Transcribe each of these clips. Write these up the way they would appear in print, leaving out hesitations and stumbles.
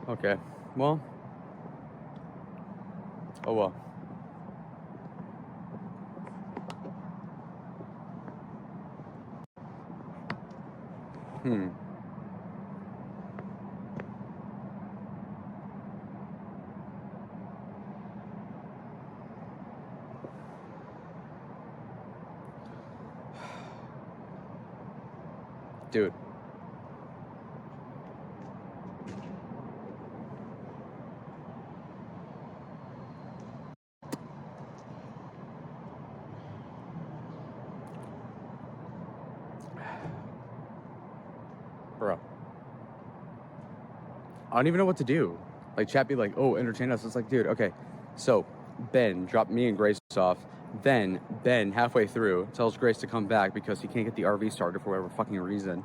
Okay. Well. Oh well. Dude. Bro. I don't even know what to do. Like, chat be like, oh, entertain us. It's like, dude, okay. So, Ben dropped me and Grace off. Then, Ben, halfway through, tells Grace to come back because he can't get the RV started for whatever fucking reason.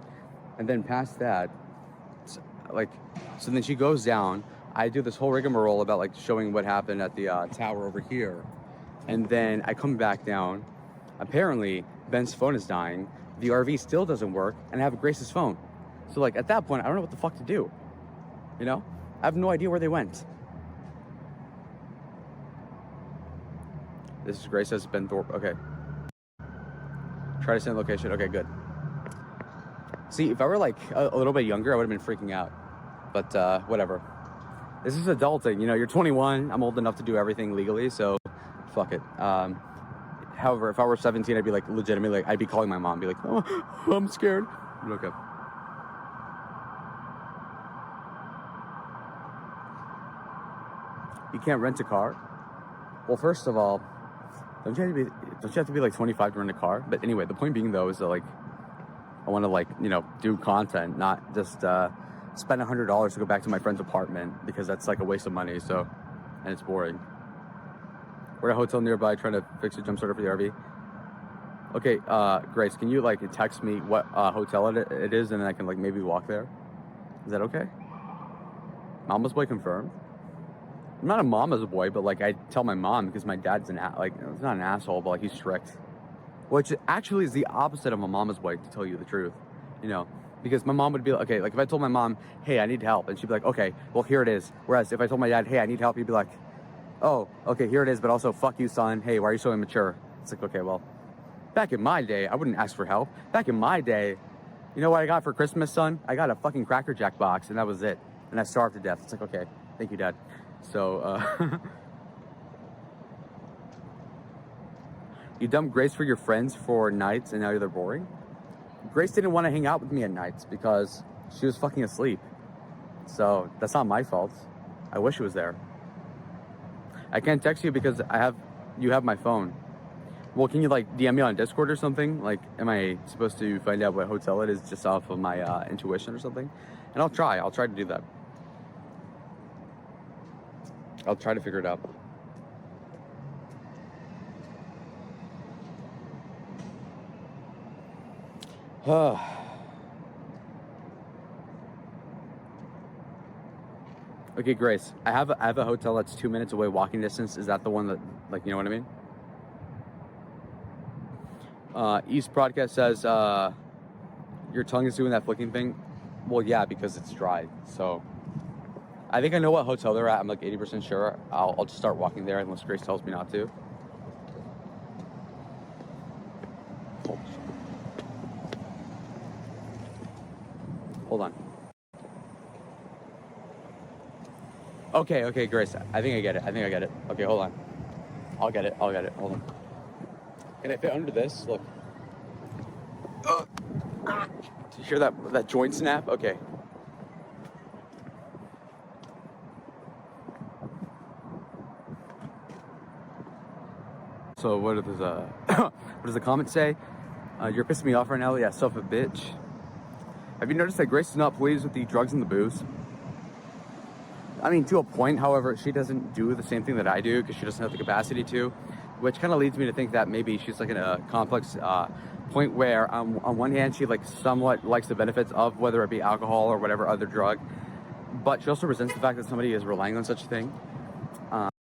And then past that, like, so then she goes down. I do this whole rigmarole about, like, showing what happened at the tower over here. And then I come back down. Apparently, Ben's phone is dying. The RV still doesn't work. And I have Grace's phone. So, like, at that point, I don't know what the fuck to do. You know? I have no idea where they went. This is Grace says Ben Thorp. Okay. Try to send location. Okay, good. See, if I were like a little bit younger, I would have been freaking out. But whatever. This is adulting. You know, you're 21. I'm old enough to do everything legally, so fuck it. However, if I were 17, I'd be like legitimately, like, I'd be calling my mom, be like, oh, I'm scared. Okay. You can't rent a car? Well, first of all, don't you have to be like 25 to rent a car? But anyway, the point being though is that, like, I want to, like, you know, do content, not just spend $100 to go back to my friend's apartment, because that's like a waste of money. So, and it's boring. We're at a hotel nearby trying to fix a jump starter for the RV. Okay, Grace, can you like text me what hotel it is, and then I can like maybe walk there? Is that okay? Mama's boy confirmed. I'm not a mama's boy, but like I tell my mom because my dad's like, it's not an asshole, but like he's strict. Which actually is the opposite of a mama's boy, to tell you the truth. You know, because my mom would be like, okay, like if I told my mom, hey, I need help, and she'd be like, okay, well, here it is. Whereas if I told my dad, hey, I need help, he'd be like, oh, okay, here it is, but also fuck you, son. Hey, why are you so immature? It's like, okay, well, back in my day, I wouldn't ask for help. Back in my day, you know what I got for Christmas, son? I got a fucking Cracker Jack box, and that was it. And I starved to death. It's like, okay, thank you, Dad. So, you dumped Grace for your friends for nights, and now they're boring? Grace didn't want to hang out with me at nights because she was fucking asleep. So, that's not my fault. I wish she was there. I can't text you because you have my phone. Well, can you like DM me on Discord or something? Like, am I supposed to find out what hotel it is just off of my intuition or something? And I'll try to do that. I'll try to figure it out. Okay, Grace, I have a hotel that's 2 minutes away walking distance. Is that the one that, like, you know what I mean? East Broadcast says, your tongue is doing that flicking thing. Well, yeah, because it's dry. So I think I know what hotel they're at. I'm like 80% sure. I'll just start walking there unless Grace tells me not to. Hold on. Okay, Grace. I think I get it. Okay, hold on. I'll get it. Hold on. Can I fit under this? Look. Did you hear that joint snap? Okay. So what does what does the comment say? You're pissing me off right now. Yeah, self a bitch. Have you noticed that Grace is not pleased with the drugs and the booze? I mean, to a point. However, she doesn't do the same thing that I do because she doesn't have the capacity to, which kind of leads me to think that maybe she's like in a complex point where on one hand she like somewhat likes the benefits of whether it be alcohol or whatever other drug, but she also resents the fact that somebody is relying on such a thing,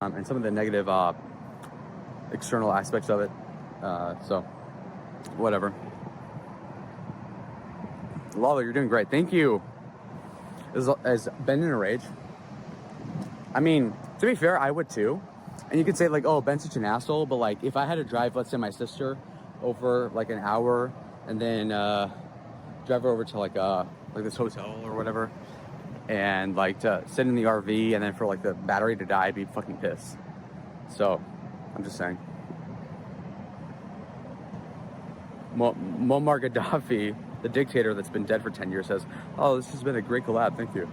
and some of the negative external aspects of it. So whatever. Lalo, you're doing great. Thank you. Is Ben in a rage? I mean, to be fair, I would too. And you could say like, oh, Ben's such an asshole. But like, if I had to drive, let's say my sister over like an hour and then drive her over to like this hotel or whatever, and like to sit in the RV and then for like the battery to die, I'd be fucking pissed. So, I'm just saying. Muammar Gaddafi, the dictator that's been dead for 10 years, says, oh, this has been a great collab. Thank you.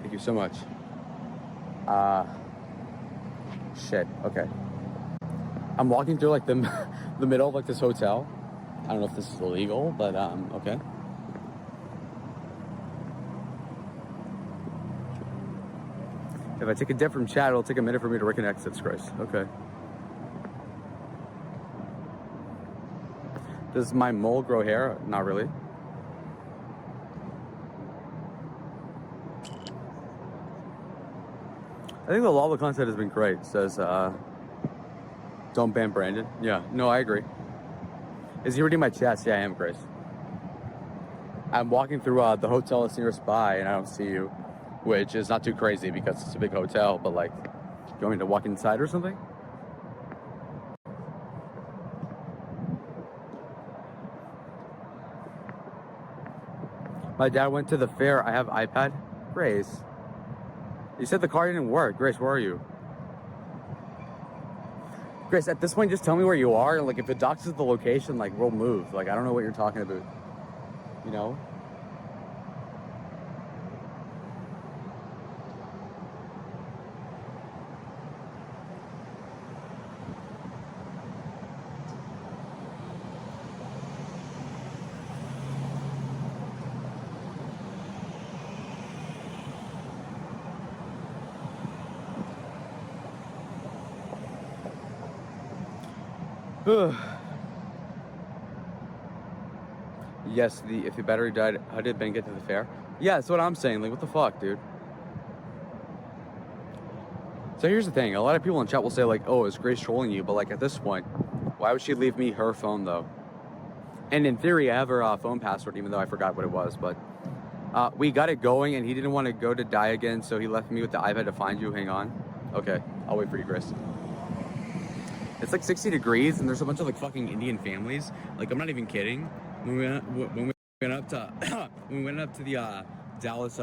Thank you so much. Shit. Okay. I'm walking through like the middle of like this hotel. I don't know if this is illegal, but okay. If I take a dip from chat, it'll take a minute for me to reconnect. That's Grace. Okay. Does my mole grow hair? Not really. I think the Lalo content has been great. It says, don't ban Brandon. Yeah, no, I agree. Is he reading my chats? Yeah, I am, Grace. I'm walking through the hotel that's nearest by, and I don't see you, which is not too crazy because it's a big hotel, but like, you want me to walk inside or something? My dad went to the fair. I have iPad. Grace. You said the car didn't work. Grace, where are you? Grace, at this point, just tell me where you are. And like, if it doxes the location, like, we'll move. Like, I don't know what you're talking about. You know? Yes, if the battery died, how did Ben get to the fair? Yeah, that's what I'm saying. Like, what the fuck, dude? So here's the thing. A lot of people in chat will say, like, oh, is Grace trolling you? But, like, at this point, why would she leave me her phone, though? And in theory, I have her phone password, even though I forgot what it was. But we got it going, and he didn't want to go to die again, so he left me with the iPad to find you. Hang on. Okay, I'll wait for you, Grace. It's like 60 degrees, and there's a bunch of, like, fucking Indian families. Like, I'm not even kidding. When we went up to the Dallas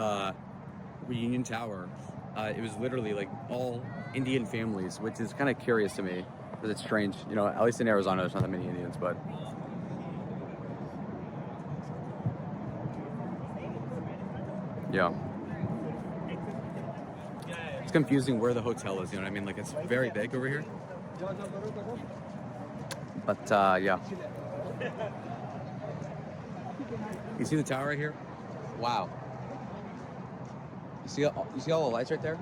Reunion Tower, it was literally like all Indian families, which is kind of curious to me because it's strange. You know, at least in Arizona, there's not that many Indians, but yeah, it's confusing where the hotel is. You know what I mean? Like, it's very big over here, but yeah. You see the tower right here? Wow. You see all the lights right there?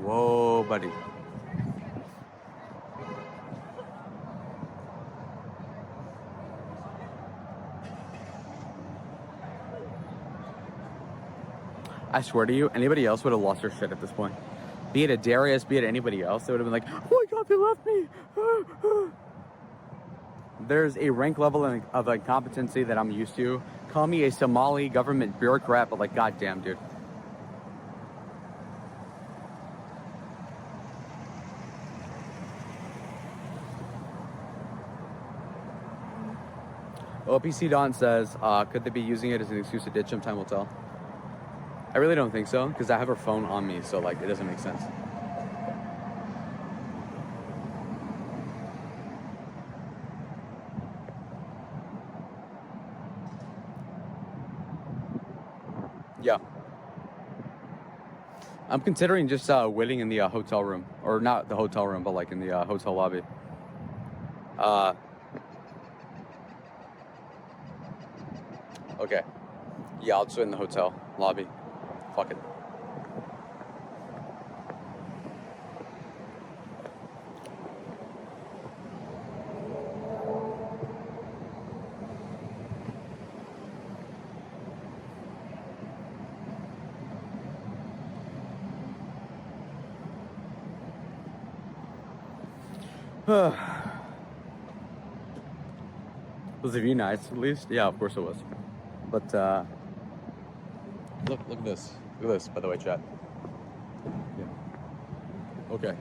Whoa, buddy. I swear to you, anybody else would have lost their shit at this point. Be it a Darius, be it anybody else, they would have been like, oh my god, they left me. There's a rank level of incompetency that I'm used to. Call me a Somali government bureaucrat, but like, goddamn, dude. OPC Don says, could they be using it as an excuse to ditch him? Time will tell. I really don't think so, because I have her phone on me, so like, it doesn't make sense. Yeah. I'm considering just waiting in the hotel room. Or not the hotel room, but like in the hotel lobby. Okay. Yeah, I'll just wait in the hotel lobby. Fuck it. Was the view nice at least? Yeah, of course it was. But look at this. Look at this, by the way, chat. Okay.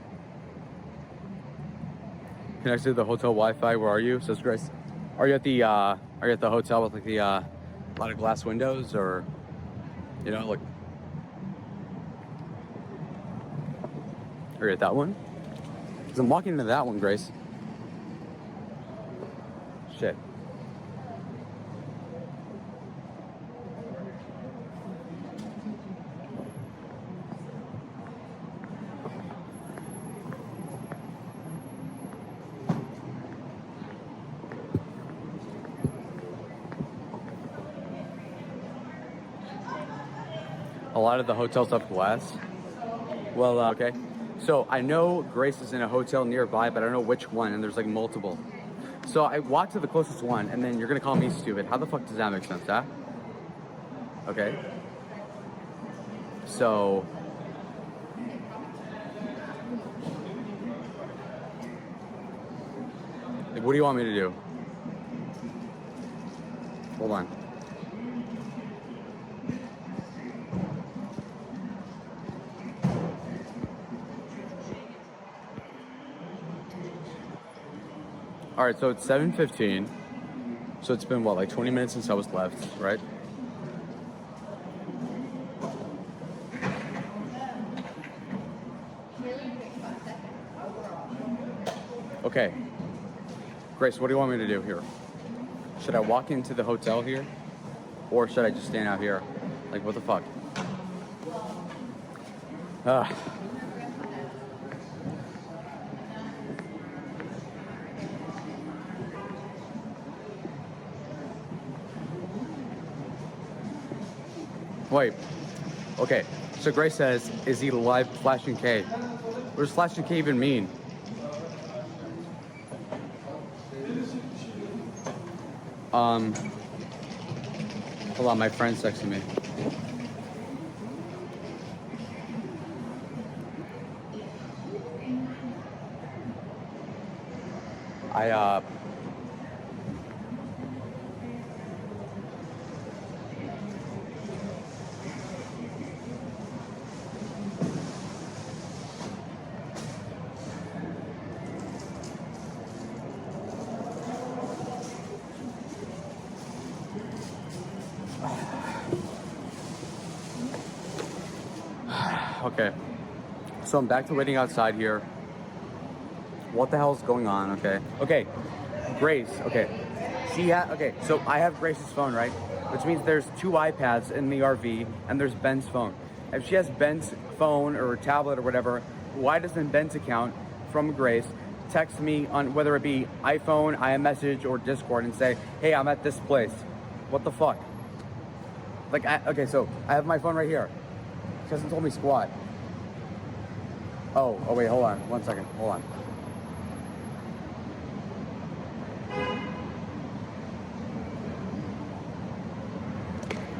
Connected to the hotel Wi-Fi. Where are you? Says Grace. Are you at the hotel with like the a lot of glass windows, or you know, like, are you at that one? Because I'm walking into that one, Grace. Shit. A lot of the hotels have glass. Well, okay. So I know Grace is in a hotel nearby, but I don't know which one, and there's like multiple. So I walked to the closest one, and then you're gonna call me stupid. How the fuck does that make sense, huh? Okay. So what do you want me to do? Hold on. All right, so it's 7:15. So it's been what, like 20 minutes since I was left, right? Okay. Grace, what do you want me to do here? Should I walk into the hotel here? Or should I just stand out here? Like, what the fuck? Wait. Okay. So Grace says, is he live flashing K? What does flashing K even mean? Hold on, my friend's texting me. Okay. So I'm back to waiting outside here. What the hell is going on? Okay. Okay. Grace. Okay. Okay. So I have Grace's phone, right? Which means there's two iPads in the RV and there's Ben's phone. If she has Ben's phone or tablet or whatever, why doesn't Ben's account from Grace text me on whether it be iPhone, iMessage, or Discord and say, hey, I'm at this place? What the fuck? Like, okay, so I have my phone right here. She hasn't told me squat. Oh, wait, hold on. 1 second. Hold on.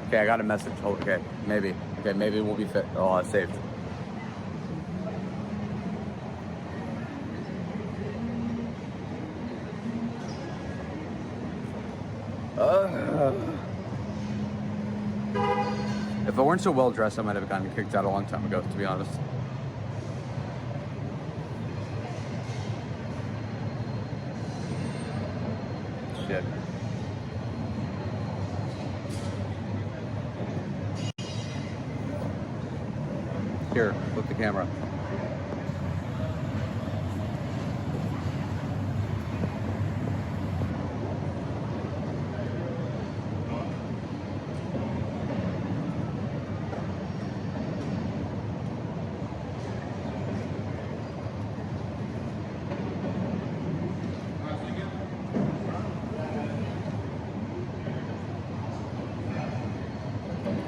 Okay, I got a message. Okay, maybe. Okay, maybe we'll be saved. If I weren't so well dressed, I might have gotten kicked out a long time ago, to be honest. Shit. Here, flip the camera.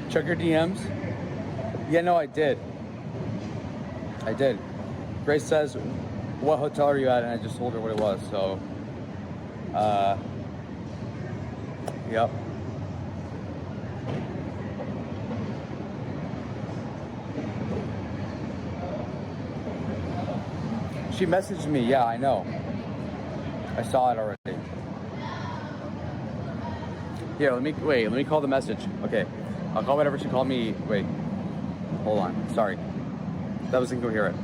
Check your DMs. Yeah, no, I did. Grace says, what hotel are you at? And I just told her what it was. So, yep. She messaged me. Yeah, I know. I saw it already. Here, let me call the message. Okay. I'll call whatever she called me. Wait. Hold on. Sorry. That was incoherent.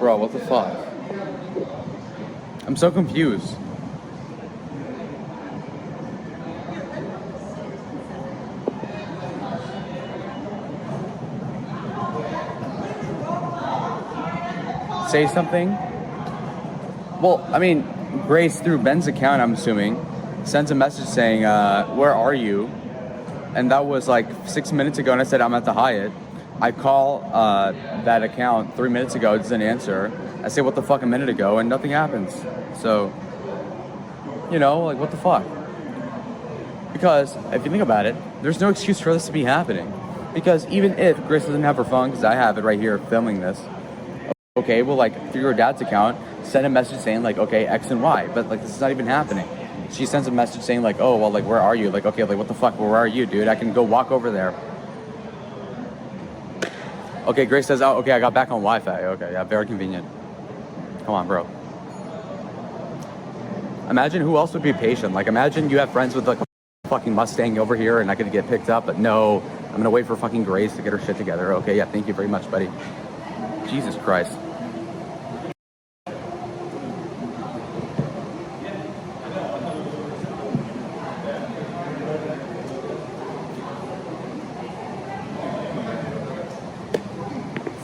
Bro, what the fuck? I'm so confused. Say something? Well, I mean, Grace, through Ben's account, I'm assuming, sends a message saying, where are you? And that was like 6 minutes ago, and I said, I'm at the Hyatt. I call that account 3 minutes ago, it doesn't answer. I say, what the fuck, a minute ago, and nothing happens. So, you know, like, what the fuck? Because, if you think about it, there's no excuse for this to be happening. Because even if Grace doesn't have her phone, because I have it right here filming this, okay, well, like, through her dad's account, send a message saying, like, okay, X and Y. But, like, this is not even happening. She sends a message saying, like, oh, well, like, where are you? Like, okay, like, what the fuck? Where are you, dude? I can go walk over there. Okay, Grace says, oh, okay, I got back on Wi-Fi. Okay, yeah, very convenient. Come on, bro. Imagine who else would be patient. Like, imagine you have friends with, like, a fucking Mustang over here and I could get picked up, but no, I'm going to wait for fucking Grace to get her shit together. Okay, yeah, thank you very much, buddy. Jesus Christ.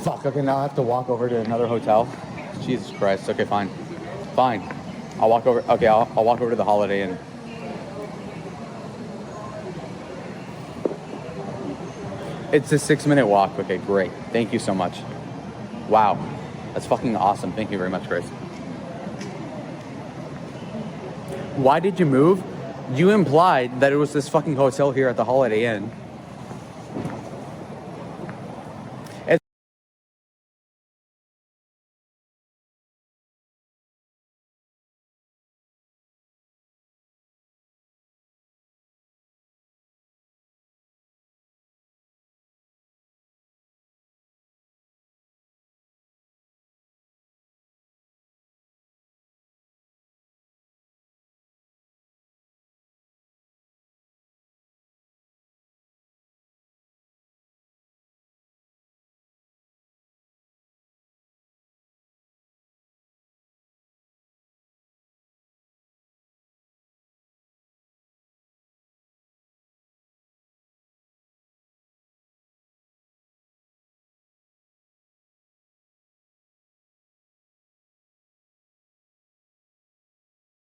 Fuck, okay, now I have to walk over to another hotel. Jesus Christ. Okay, fine. Fine. I'll walk over. Okay, I'll walk over to the Holiday Inn. It's a 6-minute walk. Okay, great. Thank you so much. Wow. That's fucking awesome. Thank you very much, Grace. Why did you move? You implied that it was this fucking hotel here at the Holiday Inn.